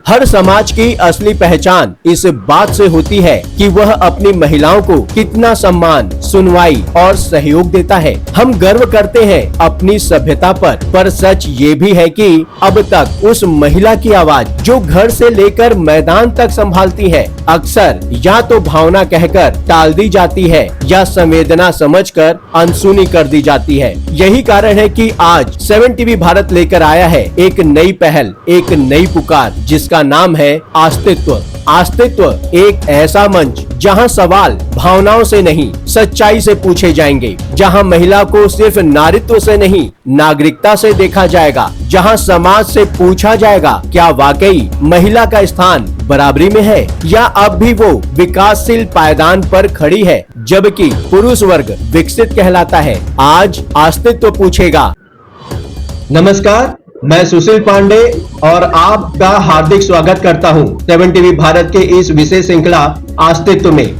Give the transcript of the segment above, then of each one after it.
हर समाज की असली पहचान इस बात से होती है कि वह अपनी महिलाओं को कितना सम्मान, सुनवाई और सहयोग देता है। हम गर्व करते हैं अपनी सभ्यता पर सच ये भी है कि अब तक उस महिला की आवाज जो घर से लेकर मैदान तक संभालती है, अक्सर या तो भावना कहकर टाल दी जाती है या संवेदना समझकर अनसुनी कर दी जाती है। यही कारण है कि आज 7 टीवी भारत लेकर आया है एक नई पहल, एक नई पुकार, जिसका नाम है आस्तित्व। आस्तित्व एक ऐसा मंच जहां सवाल भावनाओं से नहीं, सच्चाई से पूछे जाएंगे, जहां महिला को सिर्फ नारीत्व से नहीं, नागरिकता से देखा जाएगा, जहां समाज से पूछा जाएगा क्या वाकई महिला का स्थान बराबरी में है या अब भी वो विकासशील पायदान पर खड़ी है, जबकि पुरुष वर्ग विकसित कहलाता है। आज आस्तित्व पूछेगा। नमस्कार, मैं सुशील पांडे और आपका हार्दिक स्वागत करता हूं 7 टीवी भारत के इस विशेष श्रृंखला अस्तित्व में।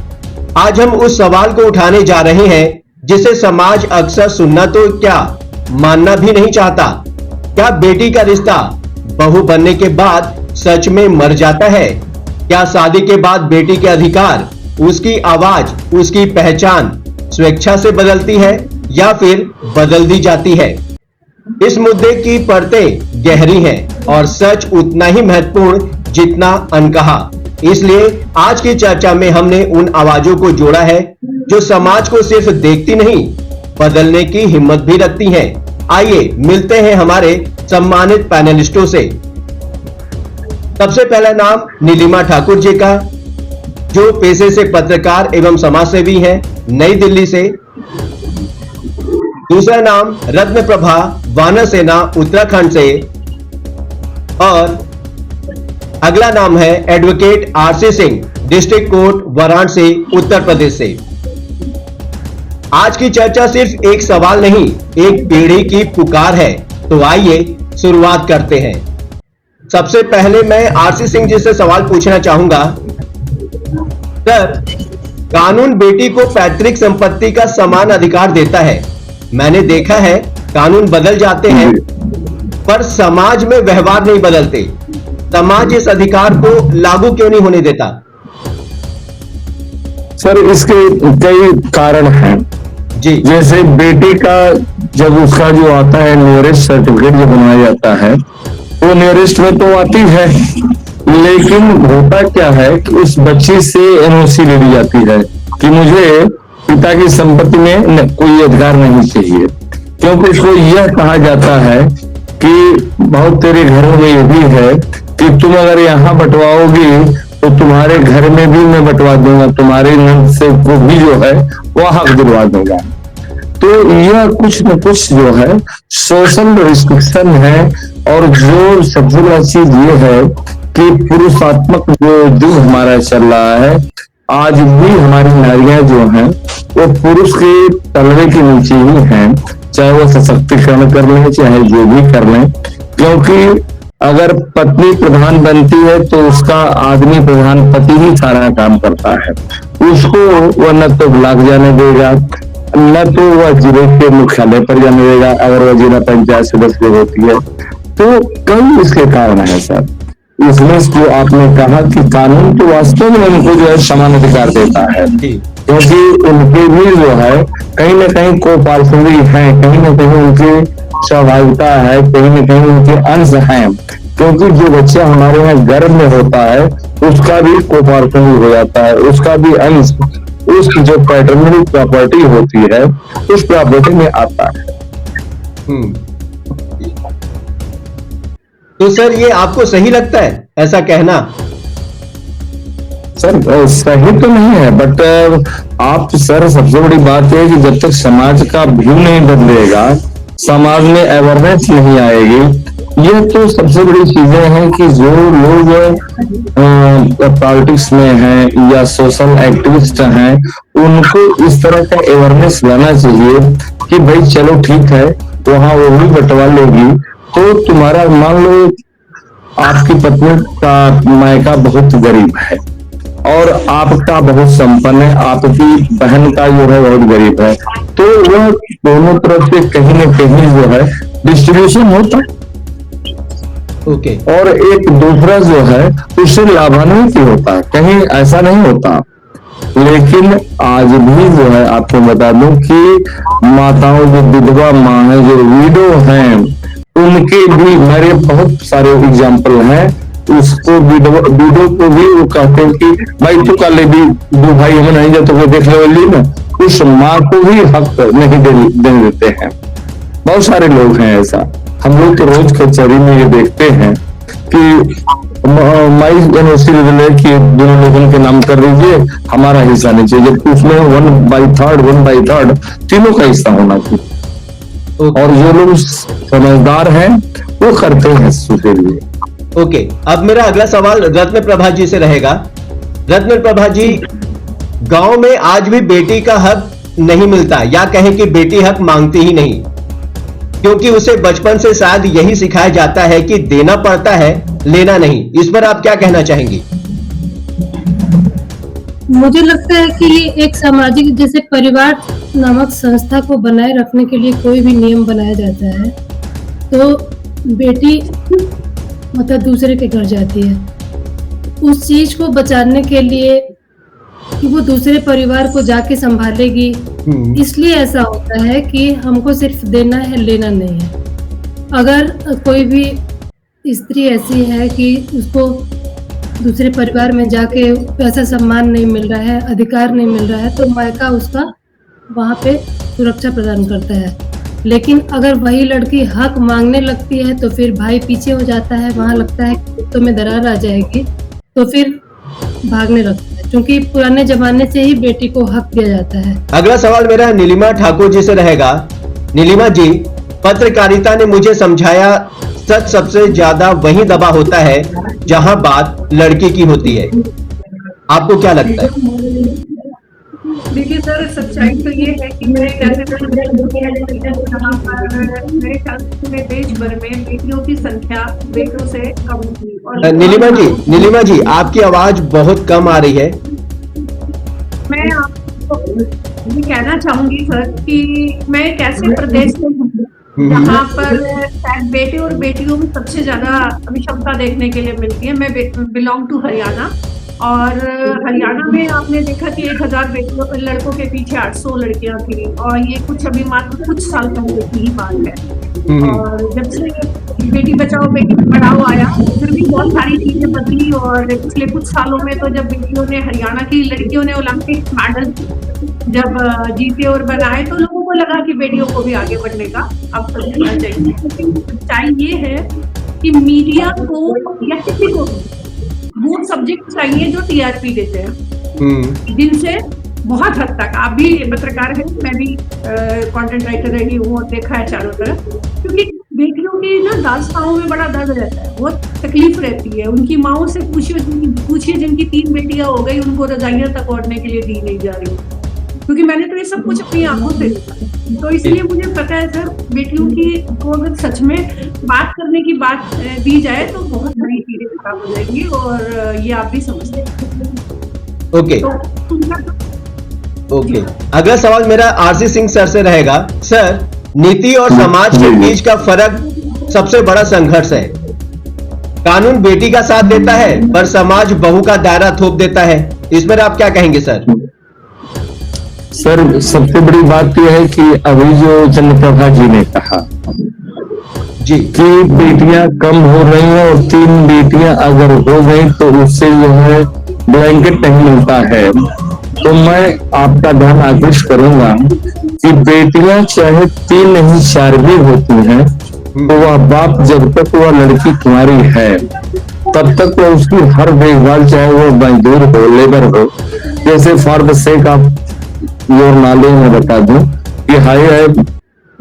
आज हम उस सवाल को उठाने जा रहे हैं जिसे समाज अक्सर सुनना तो क्या मानना भी नहीं चाहता। क्या बेटी का रिश्ता बहू बनने के बाद सच में मर जाता है? क्या शादी के बाद बेटी के अधिकार, उसकी आवाज, उसकी पहचान स्वेच्छा से बदलती है या फिर बदल दी जाती है? इस मुद्दे की परतें गहरी हैं और सच उतना ही महत्वपूर्ण जितना अनकहा। इसलिए आज की चर्चा में हमने उन आवाजों को जोड़ा है जो समाज को सिर्फ देखती नहीं, बदलने की हिम्मत भी रखती हैं। आइए मिलते हैं हमारे सम्मानित पैनलिस्टों से। सबसे पहला नाम नीलिमा ठाकुर जी का, जो पेशे से पत्रकार एवं समाजसेवी हैं, नई दिल्ली से। दूसरा नाम रत्न प्रभा वानर सेना, उत्तराखंड से। और अगला नाम है advocate R C Singh, district court Varanasi, Uttar Pradesh से। आज की चर्चा सिर्फ एक सवाल नहीं, एक पीढ़ी की पुकार है। तो आइए शुरुआत करते हैं। सबसे पहले मैं आरसी सिंह जी से सवाल पूछना चाहूंगा। सर, कानून बेटी को पैतृक संपत्ति का समान अधिकार देता है। मैंने देखा है कानून बदल जाते हैं पर समाज में व्यवहार नहीं बदलते। समाज इस अधिकार को लागू क्यों नहीं होने देता? सर, इसके कई कारण हैं जी। जैसे बेटी का जब उसका जो आता है न्यूरेस्ट सर्टिफिकेट जो बनाया जाता है, वो न्यूरेस्ट में तो आती है, लेकिन होता क्या है कि उस बच्ची से एनओसी ले ली जाती है कि मुझे पिता की संपत्ति में कोई अधिकार नहीं चाहिए, क्योंकि उसको यह कहा जाता है कि बहुत तेरे घरों में ये भी है कि तुम अगर यहाँ बंटवाओगी तो तुम्हारे घर में भी मैं बंटवा दूंगा, तुम्हारे नंद से को भी जो है वह हक दिलवा दूंगा। तो यह कुछ न कुछ जो है सोशल रिस्ट्रिक्शन है। और जो सबसे बड़ा चीज ये है कि पुरुषात्मक जो युग हमारा चल रहा है, आज भी हमारी नारियां जो हैं वो पुरुष के तलवे के नीचे ही हैं, चाहे वो सशक्तिकरण कर लें चाहे जो भी कर लें। क्योंकि अगर पत्नी प्रधान बनती है तो उसका आदमी प्रधान पति ही सारा काम करता है। उसको वह न तो ब्लॉक जाने देगा, न तो वह जिले के मुख्यालय पर जाने देगा अगर वह जिला पंचायत सदस्य होती है। तो कई इसके कारण है सर। इसमें जो आपने कहा कि कानून तो वास्तव में उनको जो है समान अधिकार देता है, क्योंकि उनके भी जो है कहीं न कहीं कोपार्षवी है, कहीं न कहीं उनकी सहभागिता है, कहीं न कहीं उनके अंश हैं। क्योंकि जो बच्चा हमारे यहाँ गर्भ में होता है उसका भी कोपार्षवी हो जाता है, उसका भी अंश उसकी जो पैटर्नल प्रॉपर्टी होती है उस प्रॉपर्टी में आता है। तो सर, ये आपको सही लगता है ऐसा कहना? सर, सही तो नहीं है, बट आप सर सबसे बड़ी बात है कि जब तक समाज का व्यू नहीं बदलेगा, समाज में अवेयरनेस नहीं आएगी। ये तो सबसे बड़ी चीजें हैं कि जो लोग पॉलिटिक्स में हैं या सोशल एक्टिविस्ट हैं, उनको इस तरह का अवेयरनेस लाना चाहिए कि भाई चलो ठीक है, वहां वो भी बंटवा लेगी तो तुम्हारा मान लो आपकी पत्नी का मायका बहुत गरीब है और आपका बहुत संपन्न है, आपकी बहन का जो है बहुत गरीब है, तो वह दोनों तरफ से कहीं न कहीं जो है डिस्ट्रीब्यूशन होता है। ओके। और एक दूसरा जो है उससे लाभान्वित ही होता है, कहीं ऐसा नहीं होता। लेकिन आज भी जो है आपको बता दूं कि माताओं जो विधवा माँ है, जो विडो हैं, उनके भी मेरे बहुत सारे एग्जाम्पल हैं। उसको विडो को भी वो कहते हैं कि भाई तू का ले भी दो भाई हम नहीं जाते तो देख लो ना, उस माँ को भी हक नहीं दे देते हैं। बहुत सारे लोग हैं ऐसा। हम लोग तो रोज कचहरी में ये देखते हैं कि माई एनओसी कि दोनों लोगों के नाम कर दीजिए, हमारा हिस्सा नहीं चाहिए, जबकि उसमें 1/3 तीनों का हिस्सा होना चाहिए। और जो लोग समझदार हैं वो करते हैं उसके लिए। ओके, अब मेरा अगला सवाल रत्न प्रभा जी से रहेगा। रत्न प्रभा जी, गांव में आज भी बेटी का हक नहीं मिलता, या कहें कि बेटी हक मांगती ही नहीं, क्योंकि उसे बचपन से शायद यही सिखाया जाता है कि देना पड़ता है, लेना नहीं। इस पर आप क्या कहना चाहेंगी? मुझे लगता है कि ये एक सामाजिक, जैसे परिवार नामक संस्था को बनाए रखने के लिए कोई भी नियम बनाया जाता है तो बेटी मतलब दूसरे के घर जाती है, उस चीज को बचाने के लिए कि वो दूसरे परिवार को जाके संभालेगी, इसलिए ऐसा होता है कि हमको सिर्फ देना है, लेना नहीं है। अगर कोई भी स्त्री ऐसी है कि उसको दूसरे परिवार में जाके वैसा सम्मान नहीं मिल रहा है, अधिकार नहीं मिल रहा है, तो मायका उसका वहाँ पे सुरक्षा प्रदान करता है। लेकिन अगर वही लड़की हक मांगने लगती है तो फिर भाई पीछे हो जाता है, वहाँ लगता है कि तो में दरार आ जाएगी, तो फिर भागने लगता है, क्योंकि पुराने जमाने से ही बेटी को हक दिया जाता है। अगला सवाल मेरा नीलिमा ठाकुर जी से रहेगा। नीलिमा जी, पत्रकारिता ने मुझे समझाया सच सबसे ज्यादा वही दबा होता है जहां बात लड़की की होती है। आपको क्या लगता है? देखिए सर, सच्चाई तो ये है कि मेरे ख्याल से देश भर में बेटियों की संख्या बेटों से कम थी। और नीलिमा जी, आपकी आवाज बहुत कम आ रही है। मैं आपको ये कहना चाहूंगी सर कि मैं एक ऐसे प्रदेश से हूँ जहाँ पर शायद बेटे और बेटियों में सबसे ज्यादा विषमता देखने के लिए मिलती है। मैं बिलोंग टू हरियाणा, और हरियाणा में आपने देखा कि 1000 लड़कों के पीछे 800 लड़कियां थी, और ये कुछ अभी मात्र कुछ साल पहले की ही बात है। और जब से बेटी बचाओ बेटी पढ़ाओ आया, फिर भी बहुत सारी चीजें बदली। और पिछले कुछ सालों में तो जब बेटियों ने, हरियाणा की लड़कियों ने ओलंपिक मेडल जब जीते और बनाए, तो लोगों को लगा कि बेटियों को भी आगे बढ़ने का अवसर मिलना चाहिए। सच्चाई ये है कि मीडिया को या किसी को वो सब्जेक्ट चाहिए जो टीआरपी देते हैं, जिनसे बहुत हद तक, आप भी पत्रकार हैं, मैं भी कंटेंट राइटर रही हूँ और देखा है चारों तरफ, क्योंकि बेटियों की ना दास्तानों में बड़ा दर्द रहता है, बहुत तकलीफ रहती है। उनकी माओं से पूछिए जिनकी 3 बेटियां हो गई, उनको रजाइयां तक ओढ़ने के लिए दी नहीं जा रही, क्योंकि मैंने तो ये सब कुछ अपनी आंखों से देखा। तो इसलिए मुझे पता है सर, बेटियों की को अगर सच में बात करने की बात दी जाए तो बहुत सारी चीजें खराब हो जाएंगी, और ये आप भी समझते हैं। ओके, तो ओके। अगला सवाल मेरा आरसी सिंह सर से रहेगा। सर, नीति और समाज के बीच का फर्क सबसे बड़ा संघर्ष है। कानून बेटी का साथ देता है, पर समाज बहू का दायरा थोप देता है। इस पर आप क्या कहेंगे सर? सर, सबसे बड़ी बात यह है कि अभी जो चंद्रप्रभा जी ने कहा जी कि बेटियां कम हो रही हैं, और 3 बेटियां अगर हो गई तो उससे जो है ब्लैंकेट नहीं मिलता है। तो मैं आपका ध्यान आकृष्ट करूंगा कि बेटियां चाहे 3 नहीं 4 भी होती हैं, तो वह बाप जब तक वह लड़की कुंवारी है तब तक वह उसकी हर देखभाल, चाहे वो मजदूर हो, लेबर हो। जैसे for the sake of your knowledge में बता दूं कि I have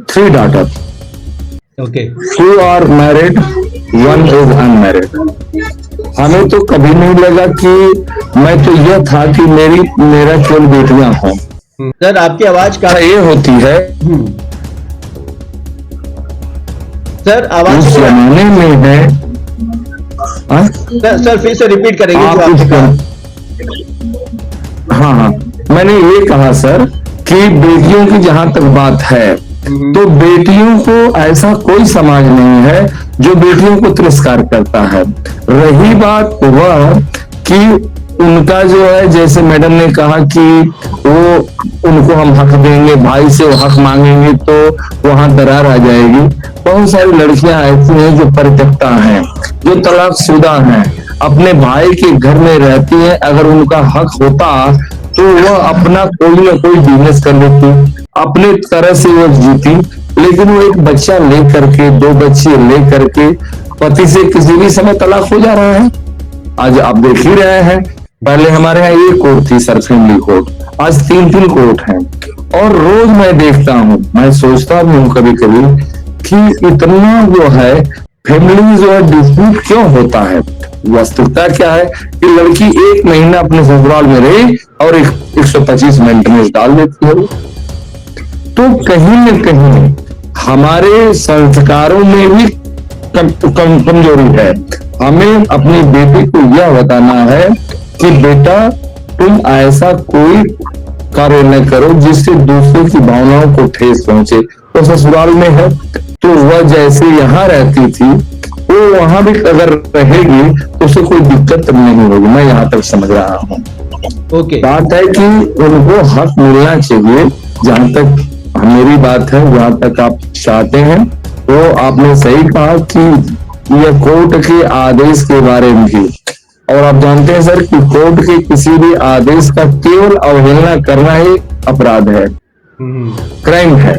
3 daughters. Okay. 2 are married, 1 is unmarried. हमें तो कभी नहीं लगा कि मैं तो यह था कि मेरा केवल बेटियां हों। सर, आपकी आवाज का ये होती है सर, आवाज उस जमाने में है। सर फिर से रिपीट करेंगे जो आप आपने कहा। हाँ, मैंने ये कहा सर कि बेटियों की जहां तक बात है तो बेटियों को ऐसा कोई समाज नहीं है जो बेटियों को तिरस्कार करता है। रही बात वह कि उनका जो है, जैसे मैडम ने कहा कि वो उनको हम हक देंगे, भाई से वो हक मांगेंगे तो वहां दरार आ जाएगी। बहुत सारी लड़कियां ऐसी हैं जो परित्यक्ता हैं, जो तलाकशुदा हैं, अपने भाई के घर में रहती हैं। अगर उनका हक होता तो वह अपना कोई ना कोई बिजनेस कर लेती, अपने तरह से वो जीती। लेकिन वो एक बच्चा लेकर के, 2 बच्चे लेकर के पति से किसी भी समय तलाक हो जा रहा है। आज आप देख ही रहे हैं, पहले हमारे यहाँ एक कोर्ट थी सर, फैमिली कोर्ट, आज 3 कोर्ट हैं। और रोज मैं देखता हूँ, मैं सोचता भी हूँ कभी कभी कि इतना जो है फैमिली जो है डिस्प्यूट क्यों होता है। वास्तविकता क्या है कि लड़की 1 महीना अपने ससुराल में रही और 125 मेंटेनेंस डाल देती है। तो कहीं न कहीं हमारे संस्कारों में भी कमजोरी है। हमें अपनी बेटी को यह बताना है कि बेटा तुम ऐसा कोई कार्य न करो जिससे दूसरे की भावनाओं को ठेस पहुंचे। वो ससुराल में है तो वह जैसे यहाँ रहती थी वो वहां भी अगर रहेगी तो उसे कोई दिक्कत नहीं होगी। मैं यहाँ तक समझ रहा हूँ। ओके। बात है कि उनको हक मिलना चाहिए। जहां तक मेरी बात है, जहां तक आप चाहते हैं, वो आपने सही कहा कि यह कोर्ट के आदेश के बारे में भी। और आप जानते हैं सर कि कोर्ट के किसी भी आदेश का केवल अवहेलना करना ही अपराध है, क्राइम है।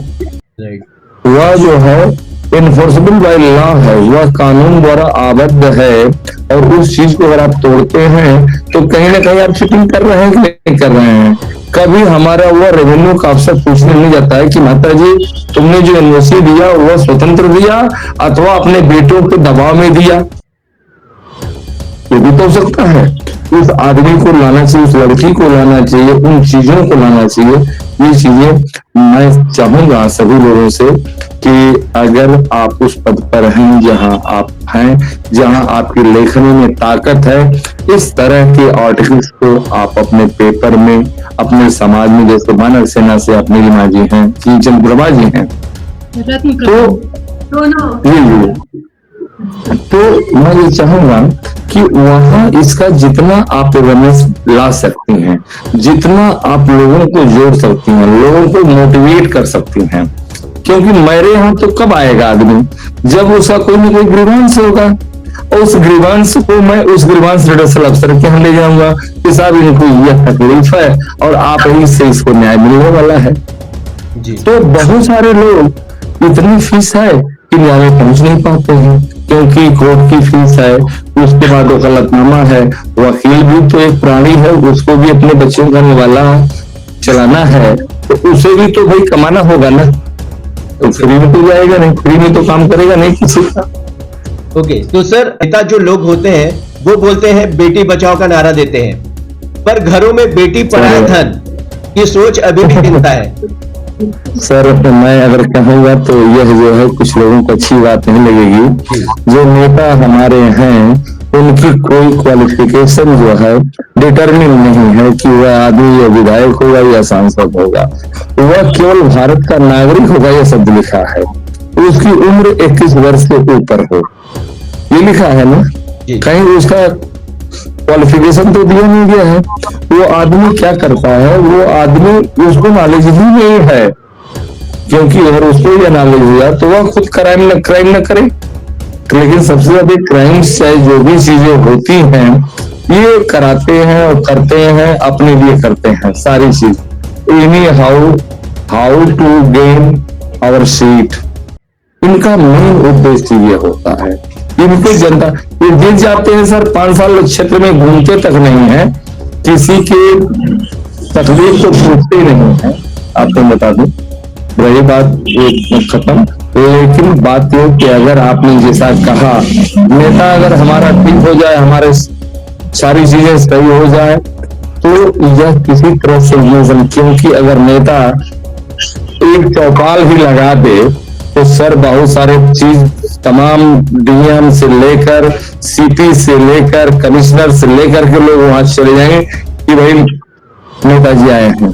वह जो है इन्फोर्सेबल बाय लॉ है, वह कानून द्वारा आबद्ध है। और उस चीज को अगर आप तोड़ते हैं तो कहीं ना कहीं आप चीटिंग कर रहे हैं कि नहीं कर रहे हैं। कभी हमारा वह रेवेन्यू का अफसर पूछने नहीं जाता है कि माता जी तुमने जो एनओसी दिया वह स्वतंत्र दिया अथवा अपने बेटों के दबाव में दिया। ये भी तो हो सकता है। उस आदमी को लाना चाहिए, उस लड़की को लाना चाहिए, उन चीजों को लाना चाहिए। ये चीजें मैं चाहूंगा सभी लोगों से कि अगर आप उस पद पर हैं जहां आप हैं, जहां आपकी लेखनी में ताकत है, इस तरह के आर्टिकल्स को आप अपने पेपर में, अपने समाज में, जैसे मानव सेना से आप नीलिमा जी हैं, किंचन प्रभा जी हैं, तो मैं ये चाहूंगा कि वहां इसका जितना आप अवेयरनेस ला सकती हैं, जितना आप लोगों को जोड़ सकती हैं, लोगों को मोटिवेट कर सकती हैं। क्योंकि मेरे यहाँ तो कब आएगा आदमी जब उसका कोई ना कोई ग्रीवांस होगा, और उस ग्रीवांस को मैं उस ग्रीवांस रिडर्सल अफसर के यहाँ ले जाऊंगा कि साहब इनको यह तकलीफ है और आप ही से इसको न्याय मिलने वाला है। तो बहुत सारे लोग इतनी फीस है कि न्याय में पहुंच नहीं पाते हैं, क्योंकि कोर्ट की फीस है, उसके बाद वकालतनामा है, वकील भी तो एक प्राणी है, उसको भी अपने बच्चों का निवाला चलाना है, तो उसे भी तो भाई कमाना होगा ना। तो फ्री में तो जाएगा नहीं, फ्री में तो काम करेगा नहीं किसी का। ओके। तो सर पिता जो लोग होते हैं वो बोलते हैं बेटी बचाओ का नारा देते हैं, पर घरों में बेटी पढ़ाए धन की सोच अभी भी चिंता है। सर मैं अगर कहूँगा तो यह जो है कुछ लोगों को अच्छी बात नहीं लगेगी। जो नेता हमारे हैं उनकी कोई क्वालिफिकेशन जो है डिटरमिन नहीं है कि वह आदमी या विधायक होगा या सांसद होगा, वह केवल भारत का नागरिक होगा, यह शब्द लिखा है। उसकी उम्र 21 वर्ष से ऊपर हो, ये लिखा है ना, कहीं उसका क्वालिफिकेशन तो दिया नहीं गया है। वो आदमी क्या करता है, वो आदमी उसको नॉलेज ही नहीं है, क्योंकि अगर उसको यह नॉलेज दिया तो वह खुद क्राइम न करे। लेकिन सबसे ज्यादा क्राइम्स चाहे जो भी चीजें होती हैं ये कराते हैं और करते हैं, अपने लिए करते हैं सारी चीज। Any how to gain our seat, इनका मेन उद्देश्य ये होता है। इनकी जनता ये गिर जाते हैं सर, 5 साल क्षेत्र में घूमते तक नहीं है, किसी के तकलीफ को पूछते नहीं है। आपको बता दूं, रही बात एक खत्म। लेकिन बात ये कि अगर आपने जैसा कहा नेता अगर हमारा ठीक हो जाए, हमारे सारी चीजें सही हो जाए, तो यह किसी तरह से क्योंकि अगर नेता एक चौपाल ही लगा दे तो सर बहुत सारे चीज तमाम डीएम से लेकर सीपी से लेकर कमिश्नर से लेकर के लोग वहां चले जाएंगे कि भाई नेताजी आए हैं।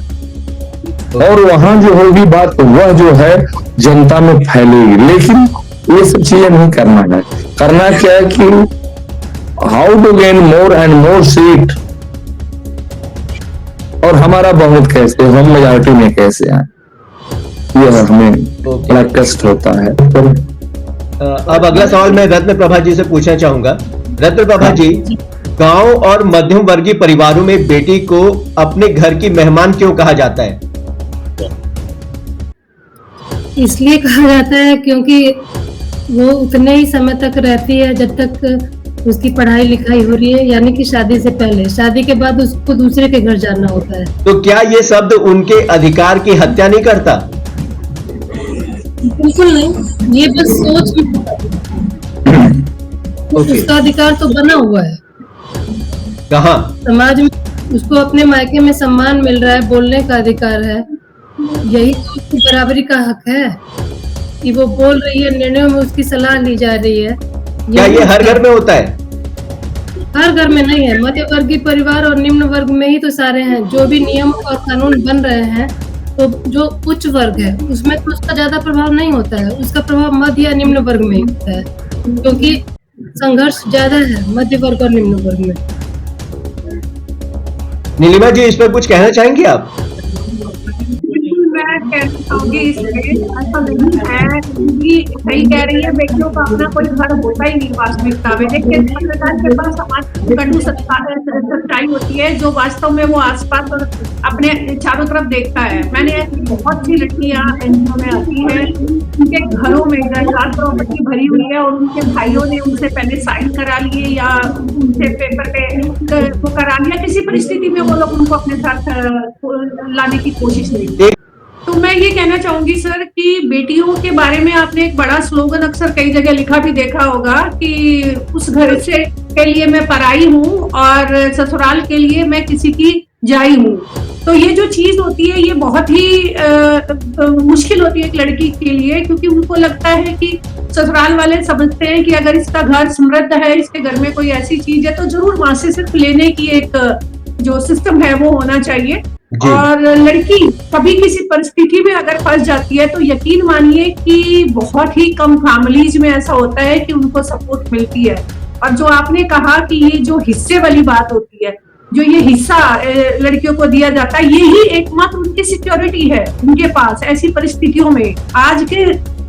और वहां जो होगी बात वह जो है जनता में फैलेगी। लेकिन ये सब चीजें नहीं करना है। करना क्या है कि how to gain more and more seat, और हमारा बहुत कैसे, हम मेजॉरिटी में कैसे आए, यह हमें बड़ा कष्ट होता है। अब अगला सवाल मैं रत्न प्रभा जी से पूछना चाहूंगा। रत्न प्रभा जी, गांव और मध्यम वर्गीय परिवारों में बेटी को अपने घर की मेहमान क्यों कहा जाता है? इसलिए कहा जाता है क्योंकि वो उतने ही समय तक रहती है जब तक उसकी पढ़ाई लिखाई हो रही है, यानी कि शादी से पहले। शादी के बाद उसको दूसरे के घर जाना होता है। तो क्या ये शब्द उनके अधिकार की हत्या नहीं करता? बिल्कुल नहीं, ये बस सोच उसका अधिकार तो बना हुआ है। कहाँ? समाज में उसको अपने मायके में सम्मान मिल रहा है, बोलने का अधिकार है, यही तो उसकी बराबरी का हक है कि वो बोल रही है, निर्णयों में उसकी सलाह ली जा रही है। क्या ये हर घर में होता है? हर घर में नहीं है, मध्य वर्गीय परिवार और निम्न वर्ग में ही तो सारे हैं। जो भी नियम और कानून बन रहे हैं, तो जो उच्च वर्ग है उसमें तो उसका ज्यादा प्रभाव नहीं होता है, उसका प्रभाव मध्य या निम्न वर्ग में ही होता है, क्योंकि संघर्ष ज्यादा है मध्य वर्ग और निम्न वर्ग में। नीलिमा जी, इस पर कुछ कहना चाहेंगे आप? मैं कहना चाहूंगी इसमें ऐसा नहीं है कि सही कह रही है, बेटियों का अपना कोई घर होता ही नहीं वास्तविकता में। लेकिन पत्रकार के पास समाज की कटु सच्चाई होती है, जो वास्तव में वो आसपास और अपने चारों तरफ देखता है। मैंने बहुत सी लड़कियां एनजीओ में आती हैं, उनके घरों में जायदाद प्रॉपर्टी भरी हुई है और उनके भाइयों ने उनसे पहले साइन करा लिए या उनसे पेपर पे वो करा लिया। किसी परिस्थिति में वो लोग उनको अपने साथ लाने की कोशिश नहीं की। तो मैं ये कहना चाहूंगी सर कि बेटियों के बारे में आपने एक बड़ा स्लोगन अक्सर कई जगह लिखा भी देखा होगा कि उस घर से के लिए मैं पराई हूँ और ससुराल के लिए मैं किसी की जाई हूँ। तो ये जो चीज होती है ये बहुत ही मुश्किल होती है एक लड़की के लिए, क्योंकि उनको लगता है कि ससुराल वाले समझते हैं कि अगर इसका घर समृद्ध है, इसके घर में कोई ऐसी चीज है तो जरूर वहां से सिर्फ लेने की एक जो सिस्टम है वो होना चाहिए। और लड़की कभी किसी परिस्थिति में अगर फंस जाती है तो यकीन मानिए कि बहुत ही कम फैमिलीज में ऐसा होता है कि उनको सपोर्ट मिलती है। और जो आपने कहा कि ये जो हिस्से वाली बात होती है, जो ये हिस्सा लड़कियों को दिया जाता है, यही एकमात्र उनकी सिक्योरिटी है उनके पास ऐसी परिस्थितियों में। आज के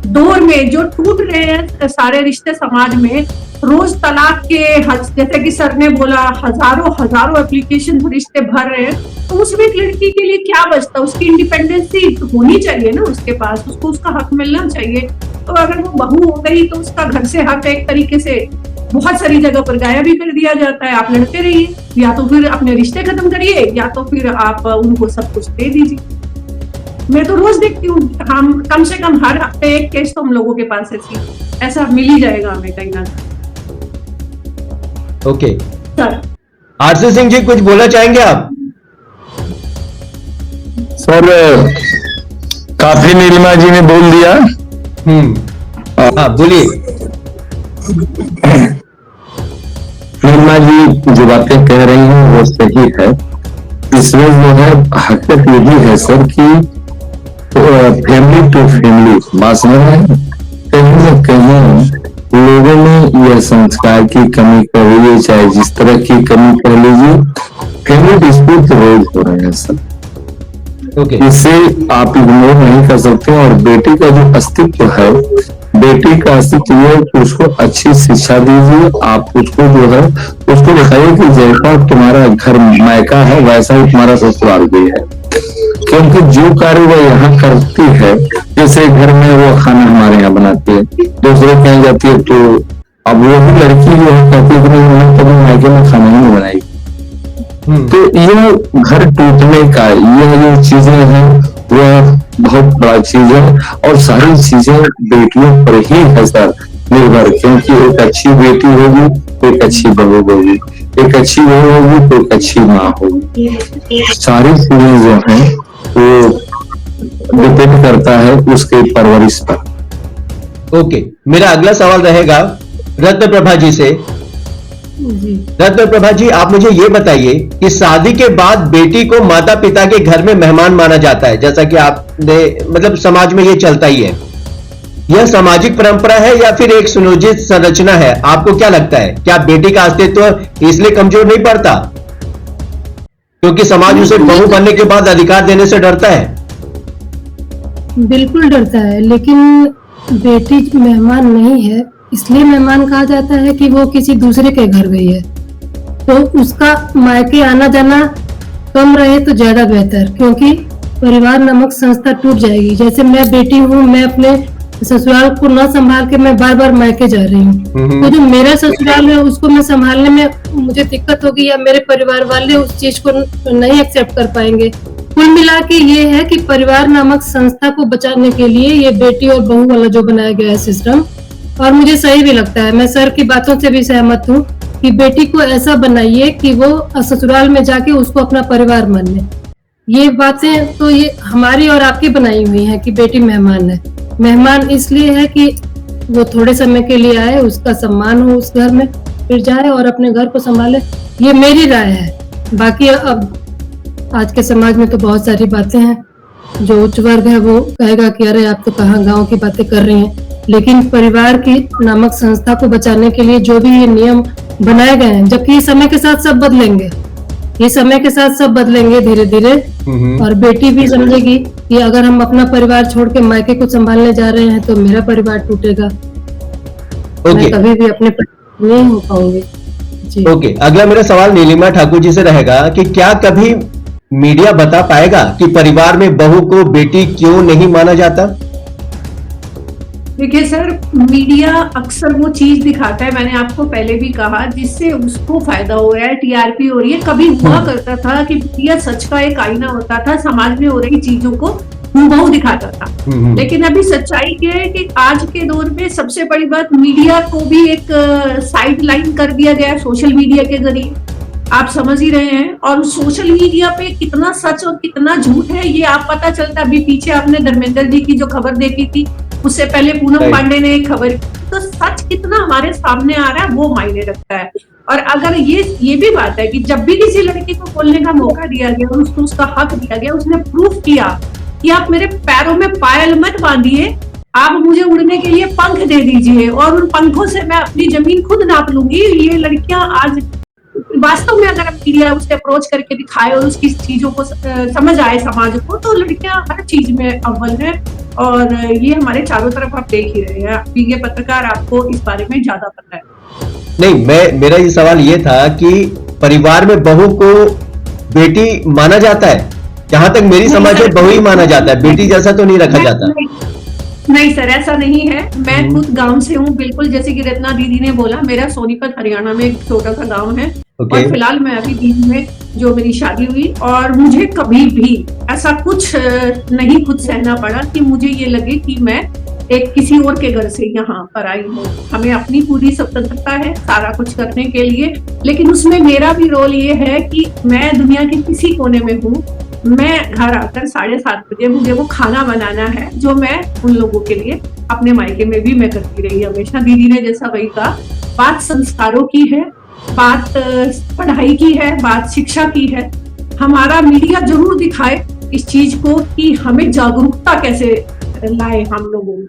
दौर में जो टूट रहे हैं सारे रिश्ते समाज में, रोज तलाक के जैसे कि सर ने बोला हजारों एप्लीकेशन रिश्ते भर रहे हैं, तो उसमें एक लड़की के लिए क्या बचता? उसकी इंडिपेंडेंसी होनी चाहिए ना उसके पास, उसको उसका हक मिलना चाहिए। तो अगर वो बहू हो गई तो उसका घर से हक एक तरीके से बहुत सारी जगह पर गायब भी कर दिया जाता है। आप लड़ते रहिए, या तो फिर अपने रिश्ते खत्म करिए, या तो फिर आप उनको सब कुछ दे दीजिए। मैं तो रोज देखती हूँ, हम कम से कम हर हफ्ते एक केस तो हम लोगों के पास ऐसा मिल ही जाएगा हमें कहीं ना। Okay sir, RC Singh ji, कुछ बोलना चाहेंगे आप? सर, काफी नीलिमा जी ने बोल दिया। हाँ, बोलिए। नीलिमा जी जो बातें कह रही हैं वो सही है। इसमें जो है हकीकत यही है सर कि फैमिली टू फैमिली बात समझ रहे हैं, कहीं न कहीं लोगों में यह संस्कार की कमी कर रही है, चाहे जिस तरह की कमी कर लीजिए, फैमिली डिस्प्यूट रोज हो रहे हैं सर। इसे आप इग्नोर नहीं कर सकते। और बेटी का जो अस्तित्व है, बेटी का अस्तित्व है कि उसको अच्छी शिक्षा दीजिए। आप उसको जो है उसको दिखाइए कि जैसा तुम्हारा घर मायका है वैसा ही तुम्हारा ससुराल भी है, क्योंकि जो कार्य वो यहाँ करती है, जैसे घर में वो खाना हमारे यहाँ बनाती है, दूसरे कहीं जाती है, तो अब वो भी लड़की जो है कहती है कि नहीं कभी मायके में खाना ही नहीं बनाएगी। तो ये घर टूटने का ये जो चीजें हैं वह बहुत बड़ा चीज है, और सारी चीजें बेटियों पर ही है सर निर्भर, क्योंकि एक अच्छी बेटी होगी, एक अच्छी बहू होगी, एक अच्छी बहू होगी तो एक अच्छी माँ होगी। सारी चीजें जो हैं वो डिपेंड करता है उसके परवरिश पर। ओके, मेरा अगला सवाल रहेगा रत्न प्रभा जी से जी। रत्न प्रभा जी, आप मुझे ये बताइए कि शादी के बाद बेटी को माता पिता के घर में मेहमान माना जाता है, जैसा कि आपने मतलब समाज में ये चलता ही है। यह सामाजिक परंपरा है या फिर एक सुनियोजित संरचना है? आपको क्या लगता है, क्या बेटी का अस्तित्व इसलिए कमजोर नहीं पड़ता क्योंकि समाज उसे बहू बनने के बाद अधिकार देने से डरता है? बिल्कुल डरता है, लेकिन बेटी मेहमान नहीं है, इसलिए मेहमान कहा जाता है कि वो किसी दूसरे के घर गई है, तो उसका मायके आना जाना कम रहे तो ज्यादा बेहतर, क्योंकि परिवार नामक संस्था टूट जाएगी। जैसे मैं बेटी हूँ, मैं अपने ससुराल को न संभाल के मैं बार बार मायके जा रही हूँ, तो जो मेरा ससुराल है उसको मैं संभालने में मुझे दिक्कत होगी या मेरे परिवार वाले उस चीज को नहीं एक्सेप्ट कर पाएंगे। कुल मिला के ये है कि परिवार नामक संस्था को बचाने के लिए ये बेटी और बहू वाला जो बनाया गया है सिस्टम, और मुझे सही भी लगता है, मैं सर की बातों से भी सहमत हूँ कि बेटी को ऐसा बनाइए कि वो ससुराल में जाके उसको अपना परिवार मान ले। ये बातें तो ये हमारी और आपकी बनाई हुई हैं कि बेटी मेहमान है। मेहमान इसलिए है कि वो थोड़े समय के लिए आए, उसका सम्मान हो उस घर में, फिर जाए और अपने घर को संभाले। ये मेरी राय है। बाकी अब आज के समाज में तो बहुत सारी बातें हैं, जो उच्च वर्ग है वो कहेगा कि अरे आप तो कहाँ गांव की बातें कर रही हैं, लेकिन परिवार की नामक संस्था को बचाने के लिए जो भी ये नियम बनाए गए हैं, जबकि ये समय के साथ सब बदलेंगे, ये समय के साथ सब बदलेंगे धीरे धीरे, और बेटी भी समझेगी कि अगर हम अपना परिवार छोड़ के मायके को संभालने जा रहे हैं तो मेरा परिवार टूटेगा, मैं कभी भी अपने परिवार नहीं हो पाऊंगी। जी। ओके, अगला मेरा सवाल नीलिमा ठाकुर जी से रहेगा कि क्या कभी मीडिया बता पाएगा कि परिवार में बहू को बेटी क्यों नहीं माना जाता? देखिए सर, मीडिया अक्सर वो चीज दिखाता है, मैंने आपको पहले भी कहा, जिससे उसको फायदा हो रहा है, टीआरपी हो रही है। कभी हुआ करता था कि मीडिया सच का एक आईना होता था, समाज में हो रही चीजों को हूबहू दिखाता था। लेकिन अभी सच्चाई ये है कि आज के दौर में सबसे बड़ी बात, मीडिया को भी एक साइड लाइन कर दिया गया है सोशल मीडिया के जरिए, आप समझ ही रहे हैं। और सोशल मीडिया पे कितना सच और कितना झूठ है ये आप पता चलता। अभी पीछे आपने धर्मेंद्र जी की जो खबर देखी थी, उससे पहले पूनम पांडे ने एक खबर, तो सच कितना हमारे सामने आ रहा है वो मायने रखता है। और अगर ये भी बात है कि जब भी किसी लड़की को बोलने का मौका दिया गया और उसको उसका हक दिया गया, उसने प्रूफ किया कि आप मेरे पैरों में पायल मत बांधिए, आप मुझे उड़ने के लिए पंख दे दीजिए और उन पंखों से मैं अपनी जमीन खुद नाप लूंगी। ये लड़कियां आज वास्तव में अगर मीडिया उसे अप्रोच करके दिखाए और उसकी चीजों को समझ आए समाज को, तो लड़कियां हर चीज में अव्वल है। और ये हमारे चारों तरफ आप देख ही रहे हैं, ये पत्रकार आपको इस बारे में ज्यादा पता है। नहीं, मेरा ये सवाल ये था कि परिवार में बहू को बेटी माना जाता है, जहां तक मेरी समझ है बहू ही माना जाता है, बेटी जैसा तो नहीं रखा जाता। नहीं सर, ऐसा नहीं है। मैं खुद गांव से हूँ, बिल्कुल जैसे कि रत्ना दीदी ने बोला, मेरा सोनीपत हरियाणा में एक छोटा सा गांव है। और फिलहाल मैं अभी दिल्ली में जो मेरी शादी हुई, और मुझे कभी भी ऐसा कुछ नहीं खुद सहना पड़ा कि मुझे ये लगे कि मैं एक किसी और के घर से यहाँ पर आई हूँ। हमें अपनी पूरी स्वतंत्रता है सारा कुछ करने के लिए, लेकिन उसमें मेरा भी रोल ये है कि मैं दुनिया के किसी कोने में हूँ, मैं घर आकर 7:30 बजे मुझे वो खाना बनाना है जो मैं उन लोगों के लिए अपने मायके में भी मैं करती रही हमेशा। दीदी ने जैसा वही कहा, बात संस्कारों की है, बात पढ़ाई की है, बात शिक्षा की है। हमारा मीडिया जरूर दिखाए इस चीज को कि हमें जागरूकता कैसे लाए हम लोगों में।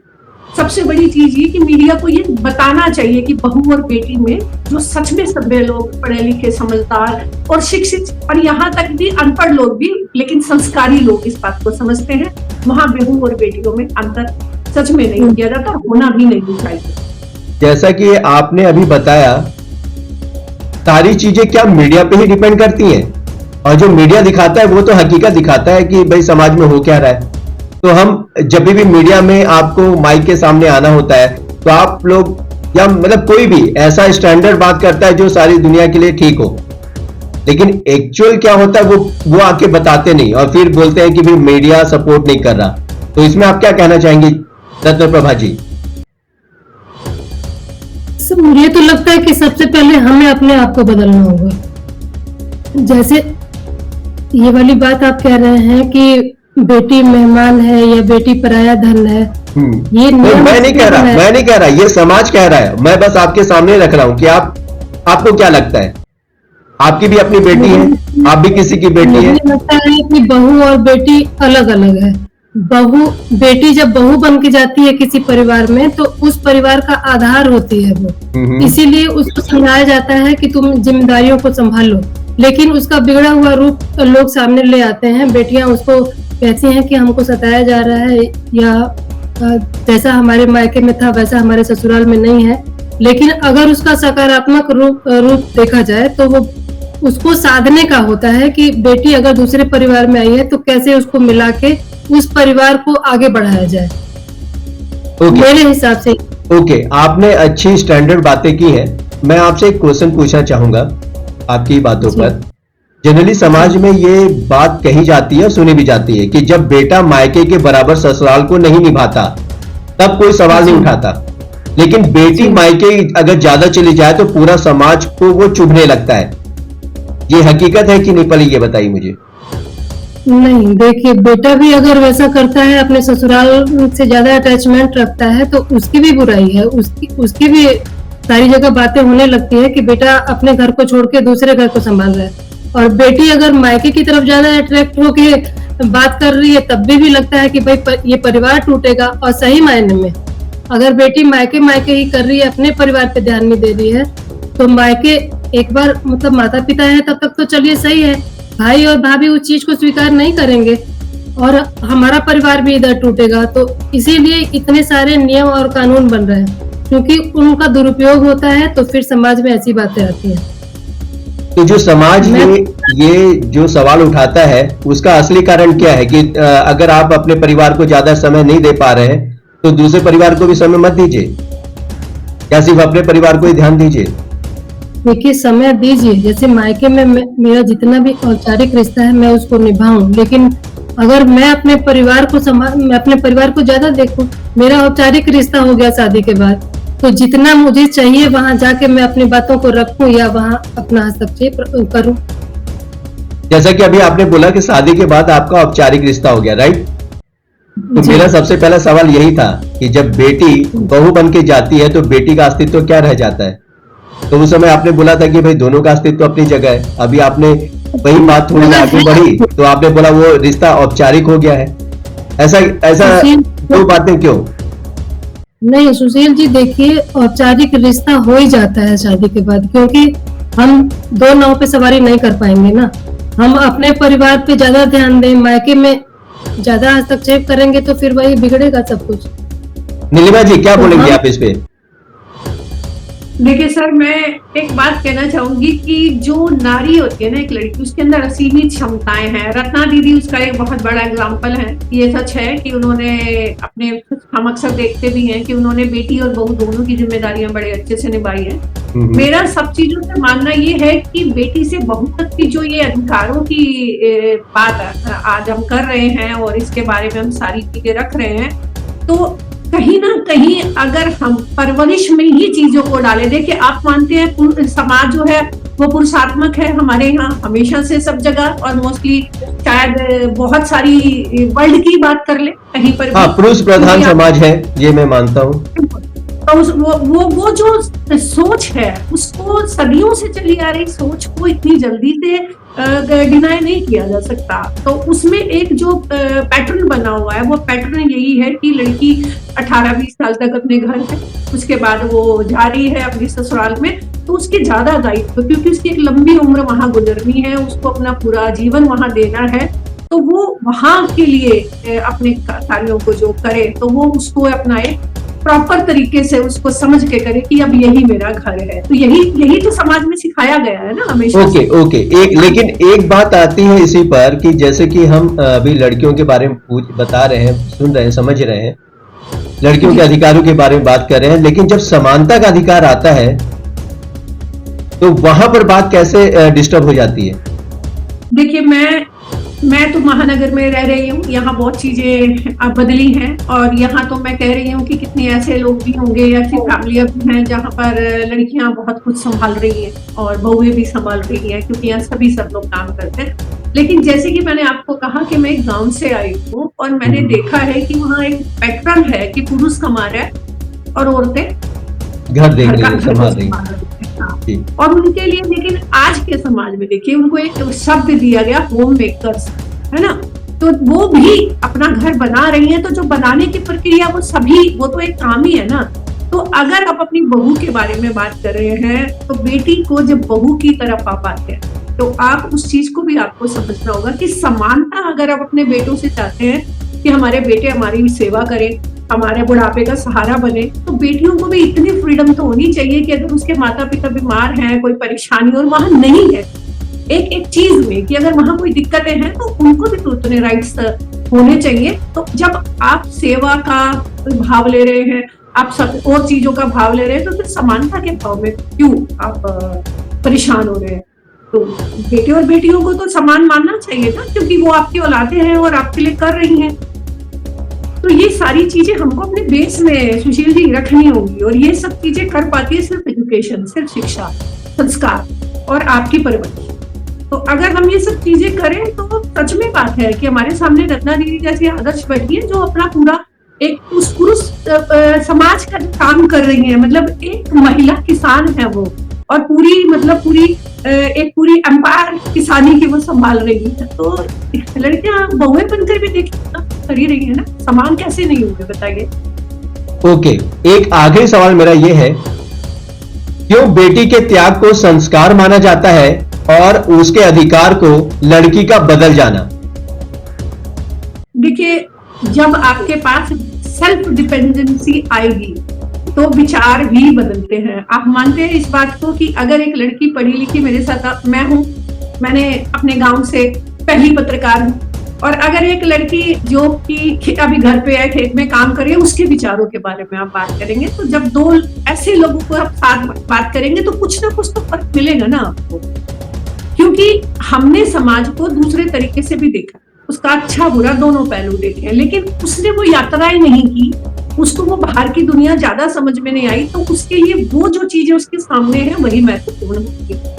सबसे बड़ी चीज ये कि मीडिया को ये बताना चाहिए कि बहू और बेटी में जो सच में सभ्य लोग, पढ़े लिखे, समझदार और शिक्षित, और यहाँ तक भी अनपढ़ लोग भी लेकिन संस्कारी लोग इस बात को समझते हैं, वहाँ बहू और बेटियों में अंतर सच में नहीं किया जाता, होना भी नहीं चाहिए। जैसा कि आपने अभी बताया, सारी चीजें क्या मीडिया पे ही डिपेंड करती हैं, और जो मीडिया दिखाता है वो तो हकीकत दिखाता है कि भाई समाज में हो क्या रहा है। तो हम जब भी मीडिया में आपको माइक के सामने आना होता है, तो आप लोग या मतलब कोई भी ऐसा स्टैंडर्ड बात करता है जो सारी दुनिया के लिए ठीक हो, लेकिन एक्चुअल क्या होता है वो आके बताते नहीं, और फिर बोलते हैं कि भाई मीडिया सपोर्ट नहीं कर रहा। तो इसमें आप क्या कहना चाहेंगी रत्न प्रभा जी? मुझे तो लगता है कि सबसे पहले हमें अपने आप को बदलना होगा। जैसे ये वाली बात आप कह रहे हैं कि बेटी मेहमान है या बेटी पराया धन है, ये मैं नहीं कह रहा, ये समाज कह रहा है। मैं बस आपके सामने रख रहा हूं कि आपको क्या लगता है? आपकी भी अपनी बेटी है, आप भी किसी की बेटी है? मुझे लगता है कि बहू और बेटी अलग अलग है। बेटी जब बहू बन के जाती है किसी परिवार में तो उस परिवार का आधार होती है वो, इसीलिए उसको समझाया जाता है कि तुम जिम्मेदारियों को संभालो। लेकिन उसका बिगड़ा हुआ रूप लोग सामने ले आते हैं। बेटियां उसको कहती हैं कि हमको सताया जा रहा है, या जैसा हमारे मायके में था वैसा हमारे ससुराल में नहीं है। लेकिन अगर उसका सकारात्मक रूप देखा जाए तो वो उसको साधने का होता है कि बेटी अगर दूसरे परिवार में आई है तो कैसे उसको मिला के उस परिवार को आगे बढ़ाया जाए। मेरे हिसाब से ओके, आपने अच्छी स्टैंडर्ड बातें की है। मैं आपसे एक क्वेश्चन पूछना चाहूंगा आपकी बातों पर। जनरली समाज में ये बात कही जाती है, सुनी भी जाती है कि जब बेटा मायके के बराबर ससुराल को नहीं निभाता तब कोई सवाल नहीं उठाता, लेकिन बेटी मायके अगर ज्यादा चली जाए तो पूरा समाज को वो चुभने लगता है। ये हकीकत है कि नहीं, पहले ये बताइए मुझे। नहीं, देखिए बेटा भी अगर वैसा करता है, अपने ससुराल से ज्यादा अटैचमेंट रखता है तो उसकी भी बुराई है। उसकी भी सारी जगह बातें होने लगती है कि बेटा अपने घर को छोड़ के दूसरे घर को संभाल रहा है, और बेटी अगर मायके की तरफ ज्यादा अट्रैक्ट होके बात कर रही है तब भी लगता है कि भाई ये परिवार टूटेगा। और सही मायने में अगर बेटी मायके ही कर रही है, अपने परिवार पे ध्यान नहीं दे रही है, तो मायके एक बार मतलब माता पिता है तब तक तो चलिए सही है, भाई और भाभी उस चीज को स्वीकार नहीं करेंगे और हमारा परिवार भी इधर टूटेगा। तो इसीलिए इतने सारे नियम और कानून बन रहे हैं, क्योंकि उनका दुरुपयोग होता है तो फिर समाज में ऐसी बातें आती हैं। तो जो समाज ये जो सवाल उठाता है उसका असली कारण क्या है कि अगर आप अपने परिवार को ज्यादा समय नहीं दे पा रहे हैं तो दूसरे परिवार को भी समय मत दीजिए, या सिर्फ अपने परिवार को ही ध्यान दीजिए? देखिए, समय दीजिए। जैसे मायके में मेरा जितना भी औपचारिक रिश्ता है मैं उसको निभाऊं, लेकिन अगर मैं अपने परिवार को ज्यादा देखूं, मेरा औपचारिक रिश्ता हो गया शादी के बाद, तो जितना मुझे चाहिए वहां जाके मैं अपनी बातों को रखूं या वहां अपना हस्तक्षेप करूं। जैसा कि अभी आपने बोला कि शादी के बाद आपका औपचारिक रिश्ता हो गया, राइट? तो मेरा सबसे पहला सवाल यही था कि जब बेटी बहू बन के जाती है तो बेटी का अस्तित्व क्या रह जाता है? तो उस समय आपने बोला था कि भाई दोनों का अस्तित्व अपनी जगह है। अभी आपने वही बात थोड़ी आगे बढ़ी तो आपने बोला वो रिश्ता औपचारिक हो गया है। ऐसा दो बातें क्यों? नहीं सुशील जी, देखिए औपचारिक रिश्ता हो ही जाता है शादी के बाद, क्योंकि हम दो नाव पे सवारी नहीं कर पाएंगे ना। हम अपने परिवार पे ज्यादा ध्यान दें, मायके में ज्यादा हस्तक्षेप करेंगे तो फिर वही बिगड़ेगा सब कुछ। नीलिमा जी क्या बोलेंगे आप इस पे? देखिए सर, मैं एक बात कहना चाहूंगी कि जो नारी होती है ना, एक लड़की, उसके अंदर असीमित क्षमताएं हैं। रत्ना दीदी उसका एक बहुत बड़ा एग्जाम्पल है। ये सच है कि उन्होंने अपने, हम अक्सर देखते भी हैं कि उन्होंने बेटी और बहू दोनों की जिम्मेदारियां बड़े अच्छे से निभाई है। मेरा सब चीजों से मानना ये है कि बेटी से बहू तक की जो ये अधिकारों की बात आज हम कर रहे हैं और इसके बारे में हम सारी चीजें रख रहे हैं, तो कहीं ना कहीं अगर हम परवरिश में ही चीजों को डालें। देखिए, आप मानते हैं समाज जो है वो पुरुषात्मक है हमारे यहाँ हमेशा से, सब जगह, और मोस्टली शायद बहुत सारी वर्ल्ड की बात कर ले कहीं पर, हाँ, पुरुष प्रधान समाज है, ये मैं मानता हूँ। तो वो जो सोच है उसको सदियों से चली आ रही सोच को इतनी जल्दी से डिनाई नहीं किया जा सकता। तो उसमें एक जो पैटर्न बना हुआ है वो पैटर्न यही है कि लड़की 18-20 साल तक अपने घर है, उसके बाद वो जा रही है अपने ससुराल में, तो उसके ज्यादा दायित्व, क्योंकि उसकी एक लंबी उम्र वहां गुजरनी है, उसको अपना पूरा जीवन वहां देना है, तो वो वहां के लिए अपने कार्यों को जो करे तो वो उसको अपनाए, प्रॉपर तरीके से उसको समझ के करे कि अब यही मेरा घर है। तो यही तो समाज में सिखाया गया है ना हमेशा। ओके। लेकिन एक बात आती है इसी पर कि जैसे कि हम अभी लड़कियों के बारे में बता रहे हैं, सुन रहे हैं, समझ रहे हैं, लड़कियों के अधिकारों के बारे में बात कर रहे हैं, लेकिन जब समानता का अधिकार आता है तो वहां पर बात कैसे डिस्टर्ब हो जाती है? देखिए, मैं तो महानगर में रह रही हूँ, यहाँ बहुत चीजें अब बदली हैं, और यहाँ तो मैं कह रही हूँ कि कितने ऐसे लोग भी होंगे, ऐसी फैमिलियां भी हैं जहाँ पर लड़कियां बहुत कुछ संभाल रही हैं और बहुएं भी संभाल रही हैं, क्योंकि यहाँ सब लोग काम करते हैं। लेकिन जैसे कि मैंने आपको कहा कि मैं एक गाँव से आई हूँ और मैंने देखा है कि वहाँ एक पैटर्न है कि पुरुष कमा रहा है और औरतें घर देख रही हैं, संभाल रही हैं। जी। और उनके लिए, लेकिन आज के समाज में देखिए उनको एक शब्द दिया गया होम मेकर्स, है ना, तो वो भी अपना घर बना रही हैं, तो जो बनाने की प्रक्रिया वो सभी, वो तो एक काम ही है ना। तो अगर आप अपनी बहू के बारे में बात कर रहे हैं, तो बेटी को जब बहू की तरफ आप आते हैं तो आप उस चीज को भी आपको समझना होगा कि समानता अगर आप अपने बेटों से चाहते हैं कि हमारे बेटे हमारी सेवा करें, हमारे बुढ़ापे का सहारा बने, तो बेटियों को भी इतनी फ्रीडम तो होनी चाहिए कि अगर उसके माता पिता बीमार हैं, कोई परेशानी और वहां नहीं है एक एक चीज में, कि अगर वहां कोई दिक्कतें हैं तो उनको भी तो उतने राइट्स होने चाहिए। तो जब आप सेवा का भाव ले रहे हैं, आप सब और चीजों का भाव ले रहे हैं, तो फिर समानता के भाव में क्यों आप परेशान हो रहे हैं? तो बेटे और बेटियों को तो समान मानना चाहिए ना, क्योंकि वो आपकी औलादे हैं और आपके लिए कर रही हैं। तो ये सारी चीजें हमको अपने बेस में सुशील जी रखनी होगी, और ये सब चीजें कर पाती है सिर्फ एजुकेशन, सिर्फ शिक्षा, संस्कार और आपकी परवरिश। तो अगर हम ये सब चीजें करें तो सच में बात है कि हमारे सामने रत्ना दीदी जैसी आदर्श बैठी है, जो अपना पूरा एक उस पुरुष समाज का काम कर रही है। मतलब एक महिला किसान है वो, और पूरी मतलब एक पूरी एम्पायर किसानी की वो संभाल रही है। तो लड़कियां बहुएं बनकर भी देखिए कर ही रही है ना, समान कैसे नहीं होंगे बताइए। ओके, एक आखिरी सवाल मेरा ये है, क्यों बेटी के त्याग को संस्कार माना जाता है और उसके अधिकार को लड़की का बदल जाना? देखिए, जब आपके पास सेल्फ डिपेंडेंसी आएगी तो विचार भी बदलते हैं। आप मानते हैं इस बात को कि अगर एक लड़की पढ़ी लिखी, मेरे साथ मैं हूं, मैंने अपने गांव से पहली पत्रकार हूं, और अगर एक लड़की जो कि अभी घर पे है, खेत में काम कर रही है, उसके विचारों के बारे में आप बात करेंगे, तो जब दो ऐसे लोगों को आप साथ बात करेंगे तो कुछ ना कुछ तो फर्क मिलेगा ना आपको, क्योंकि हमने समाज को दूसरे तरीके से भी देखा, उसका अच्छा बुरा दोनों पहलू देखे हैं, लेकिन उसने वो यात्राएं नहीं की, उसको वो बाहर की दुनिया ज्यादा समझ में नहीं आई, तो उसके लिए वो जो चीजें उसके सामने है वही महत्वपूर्ण होती है।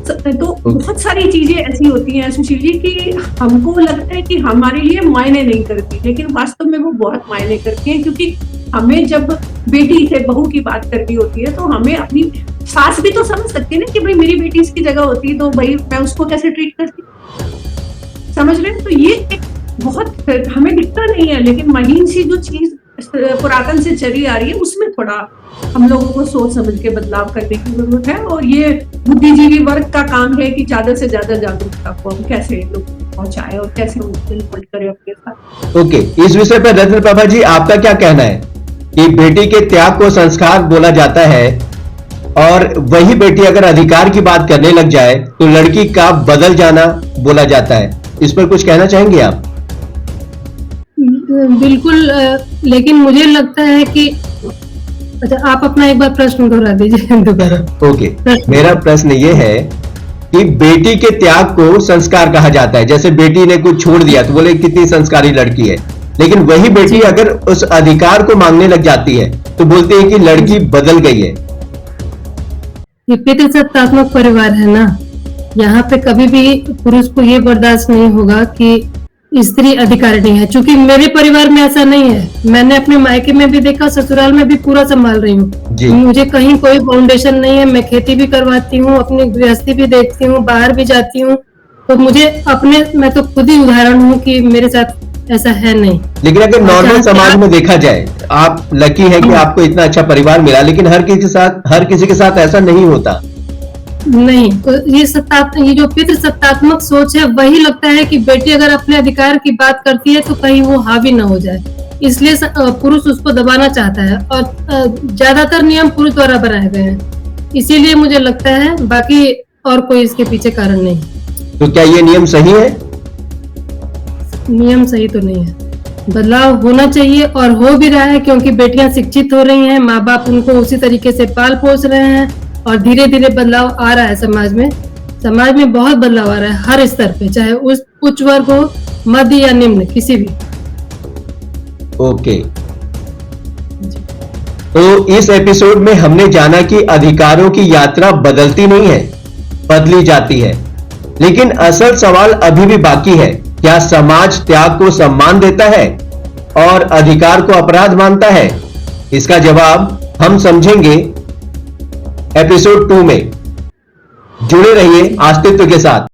तो बहुत सारी चीजें ऐसी होती हैं सुशील जी कि हमको लगता है कि हमारे लिए मायने नहीं करती, लेकिन वास्तव में वो बहुत मायने करती हैं, क्योंकि हमें जब बेटी से बहू की बात करनी होती है तो हमें अपनी सास भी तो समझ सकती है ना कि भाई मेरी बेटी इसकी जगह होती तो भाई मैं उसको कैसे ट्रीट करती, समझ रहे हैं? तो ये एक बहुत हमें दिखता नहीं है, लेकिन महीन सी जो चीज पुरातन से चली आ रही है, उसमें थोड़ा हम लोगों को सोच समझ के बदलाव करने की जरूरत है, और ये बुद्धिजीवी वर्ग का काम है कि ज्यादा से ज्यादा जागरूकता को हम कैसे लोग पहुंचाएं और कैसे उनको इन्वॉल्व करें अपने साथ। ओके, इस विषय पर रत्न प्रभा जी आपका क्या कहना है कि बेटी के त्याग को संस्कार बोला जाता है, और वही बेटी अगर अधिकार की बात करने लग जाए तो लड़की का बदल जाना बोला जाता है, इस पर कुछ कहना चाहेंगे आप? बिल्कुल, लेकिन मुझे लगता है कि अच्छा, आप अपना एक बार प्रश्न दोहरा दीजिए दोबारा। ओके, मेरा प्रश्न ये है कि बेटी के त्याग को संस्कार कहा जाता है, जैसे बेटी ने कुछ छोड़ दिया तो बोले कितनी संस्कारी लड़की है, लेकिन वही बेटी अगर उस अधिकार को मांगने लग जाती है तो बोलते हैं कि लड़की बदल गई है। ये पितृसत्तात्मक परिवार है ना, यहाँ पे कभी भी पुरुष को ये बर्दाश्त नहीं होगा कि स्त्री अधिकारिणी है। चूंकि मेरे परिवार में ऐसा नहीं है, मैंने अपने मायके में भी देखा, ससुराल में भी पूरा संभाल रही हूँ, मुझे कहीं कोई फाउंडेशन नहीं है, मैं खेती भी करवाती हूँ, अपनी गृहस्थी भी देखती हूँ, बाहर भी जाती हूँ, तो मुझे अपने, मैं तो खुद ही उदाहरण हूँ कि मेरे साथ ऐसा है नहीं। लेकिन अगर नॉर्मल समाज में देखा जाए, आप लकी है कि आपको इतना अच्छा परिवार मिला, लेकिन हर किसी के साथ ऐसा नहीं होता। नहीं, तो ये जो पितृसत्तात्मक सोच है, वही लगता है कि बेटी अगर अपने अधिकार की बात करती है तो कहीं वो हावी न हो जाए, इसलिए पुरुष उसको दबाना चाहता है, और ज्यादातर नियम पुरुष द्वारा बनाए गए हैं, इसीलिए मुझे लगता है, बाकी और कोई इसके पीछे कारण नहीं। तो क्या ये नियम सही है? नियम सही तो नहीं है, बदलाव होना चाहिए और हो भी रहा है, क्योंकि बेटियां शिक्षित हो रही हैं, माँ बाप उनको उसी तरीके से पाल पोस रहे हैं, और धीरे धीरे बदलाव आ रहा है समाज में बहुत बदलाव आ रहा है हर स्तर पे, चाहे उस उच्च वर्ग हो, मध्य या निम्न, किसी भी। ओके, तो इस एपिसोड में हमने जाना कि अधिकारों की यात्रा बदलती नहीं है, बदली जाती है, लेकिन असल सवाल अभी भी बाकी है, क्या समाज त्याग को सम्मान देता है और अधिकार को अपराध मानता है? इसका जवाब हम समझेंगे एपिसोड 2 में। जुड़े रहिए अस्तित्व के साथ।